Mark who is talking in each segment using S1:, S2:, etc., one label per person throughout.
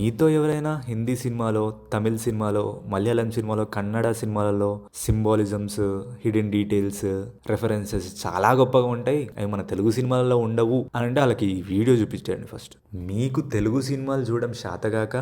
S1: మీతో ఎవరైనా హిందీ సినిమాలో, తమిళ్ సినిమాలో, మలయాళం సినిమాలో, కన్నడ సినిమాలలో సింబాలిజమ్స్, హిడెన్ డీటెయిల్స్, రెఫరెన్సెస్ చాలా గొప్పగా ఉంటాయి, అవి మన తెలుగు సినిమాలలో ఉండవు అని అంటే వాళ్ళకి ఈ వీడియో చూపించండి ఫస్ట్. మీకు తెలుగు సినిమాలు చూడడం శాతగాక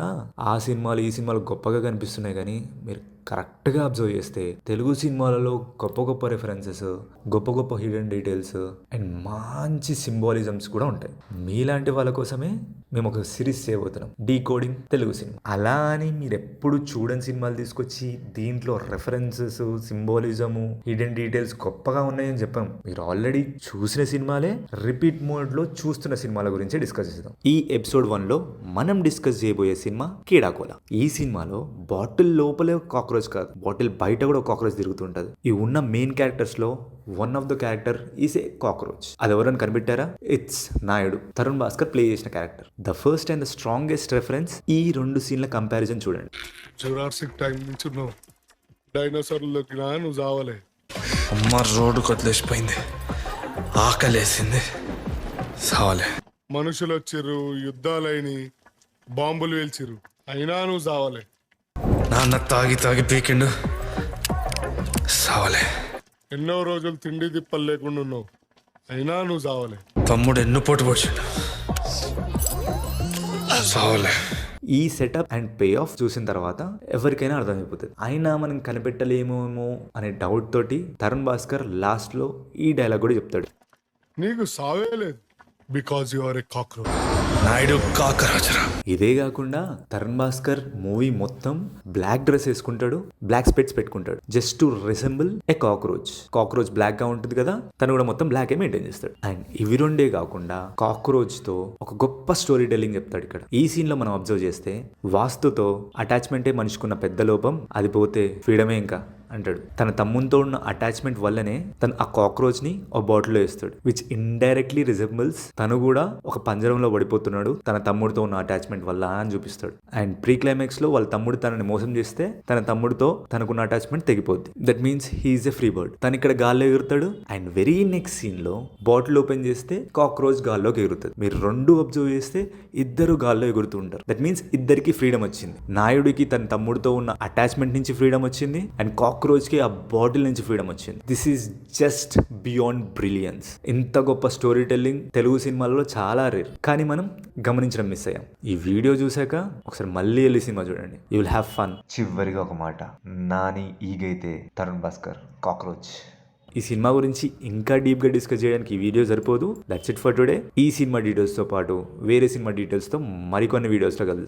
S1: ఆ సినిమాలు ఈ సినిమాలు గొప్పగా కనిపిస్తున్నాయి, కానీ మీరు కరెక్ట్గా అబ్జర్వ్ చేస్తే తెలుగు సినిమాలలో గొప్ప గొప్ప రెఫరెన్సెస్, గొప్ప గొప్ప హిడెన్ డీటెయిల్స్ అండ్ మంచి సింబాలిజమ్స్ కూడా ఉంటాయి. మీలాంటి వాళ్ళ కోసమే మేము ఒక సిరీస్ చేయబోతున్నాం, డీకోడింగ్ తెలుగు సినిమా. అలా అని మీరు ఎప్పుడు చూడని సినిమాలు తీసుకొచ్చి దీంట్లో రెఫరెన్సెస్, సింబాలిజము, హిడెన్ డీటెయిల్స్ గొప్పగా ఉన్నాయని చెప్పాం. మీరు ఆల్రెడీ చూసిన సినిమాలే రిపీట్ మోడ్లో చూస్తున్న సినిమాల గురించి డిస్కస్ చేద్దాం. ఈ ఎపిసోడ్ 1లో మనం డిస్కస్ చేయబోయే సినిమా కీడాకోల. ఈ సినిమాలో బాటిల్ లోపలే కాక్రోచ్ కాదు, బాటిల్ బయట కూడా కాక్రోచ్ తిరుగుతుంటది. ఈ ఉన్న మెయిన్ క్యారెక్టర్స్ లో one of the character is a cockroach. అది ఎవరైనా కనిపెట్టారా? ఇట్స్ నాయుడు, తరుణ్ భాస్కర్ ప్లే చేసిన character. The first and the strongest reference ఈ రెండు సీన్ల కంపారిజన్ చూడండి.
S2: జురాసిక్ టైం నుంచి నువ్వు డైనోసార్లోకి నువ్వు చావలే.
S3: అమ్మ రోడ్డు కొద్దిలేసిపోయింది, ఆకలేసింది, సావలే.
S2: మనుషులు వచ్చిర్రు, యుద్ధాలైని, బాంబులు వేల్చిర్రు, అయినా నువ్వు చావలే.
S3: నాన్న తాగి తాగి పీకిండు, సావలే.
S2: ఎన్నో రోజులు తిండి తిప్పలు లేకుండా ఉన్నావు, అయినా నువ్వు చావలే.
S3: తమ్ముడు ఎన్ను పోటు పొడిచిండు, సావలే.
S1: ఈ సెటప్ అండ్ పే ఆఫ్ చూసిన తర్వాత ఎవరికైనా అర్థమైపోతుంది. అయినా మనం కనిపెట్టలేమేమో అనే డౌట్ తోటి తరుణ్ భాస్కర్ లాస్ట్ లో ఈ డైలాగ్ కూడా చెప్తాడు.
S2: నీకు సావే లేదు, because you are a cockroach.
S3: Naidu కాకరాజరా.
S1: ఇదే కాకుండా తరుణ్ భాస్కర్ మూవీ మొత్తం బ్లాక్ డ్రెస్ వేసుకుంటాడు, బ్లాక్ స్పెట్స్ పెట్టుకుంటాడు, just to resemble a cockroach. Cockroach black గా ఉంటుంది కదా, తను కూడా మొత్తం బ్లాక్ మెయింటైన్ చేస్తాడు. అండ్ ఇవి రెండే కాకుండా కాక్రోచ్ తో ఒక గొప్ప స్టోరీ టెల్లింగ్ చెప్తాడు ఇక్కడ. ఈ సీన్ లో మనం అబ్జర్వ్ చేస్తే వాస్తుతో అటాచ్మెంటే మనిషికున్న పెద్ద లోపం, అది పోతే ఫ్రీడమే ఇంకా అంటాడు. తన తమ్ముతో ఉన్న అటాచ్మెంట్ వల్లనే తను ఆ కాక్రోచ్ ని ఒక బాటిల్లో వేస్తాడు, విచ్ ఇండైరెక్ట్లీ రిజెంబుల్స్ తను కూడా ఒక పంజరంలో పడిపోతున్నాడు తన తమ్ముడితో ఉన్న అటాచ్మెంట్ వల్ల అని చూపిస్తాడు. అండ్ ప్రీ క్లైమాక్స్ లో వాళ్ళ తమ్ముడు తనని మోసం చేస్తే తన తమ్ముడితో తనకున్న అటాచ్మెంట్ తెగిపోద్ది. That means he's a free bird. తను ఇక్కడ గాల్లో ఎగురుతాడు. అండ్ వెరీ నెక్స్ట్ సీన్ లో బాటిల్ ఓపెన్ చేస్తే కాక్రోచ్ గాల్లోకి ఎగురుతుంది. మీరు రెండు అబ్జర్వ్ చేస్తే ఇద్దరు గాల్లో ఎగురుతూ ఉంటారు. దట్ మీన్స్ ఇద్దరికి ఫ్రీడమ్ వచ్చింది. నాయుడికి తన తమ్ముడితో ఉన్న అటాచ్మెంట్ నుంచి ఫ్రీడమ్ వచ్చింది, అండ్ కాక్రోచ్ కి ఆ బాటిల్ నుంచి ఫ్రీడమ్ వచ్చింది. This is just beyond brilliance. ఇంత గొప్ప స్టోరీ టెల్లింగ్ తెలుగు సినిమాలలో చాలా రేర్, కానీ మనం గమనించడం మిస్ అయ్యాం. ఈ వీడియో చూసాక ఒకసారి మళ్ళీ వెళ్ళి సినిమా చూడండి, యూ విల్ హ్యావ్ ఫన్. చివరిగా ఒక మాట, నాని ఈగైతే తరుణ్ భాస్కర్ కాక్రోచ్. ఈ సినిమా గురించి ఇంకా డీప్గా డిస్కస్ చేయడానికి ఈ వీడియో సరిపోదు. That's it for today. ఈ సినిమా డీటెయిల్స్తో పాటు వేరే సినిమా డీటెయిల్స్తో మరికొన్ని వీడియోస్లో కలుద్దాం.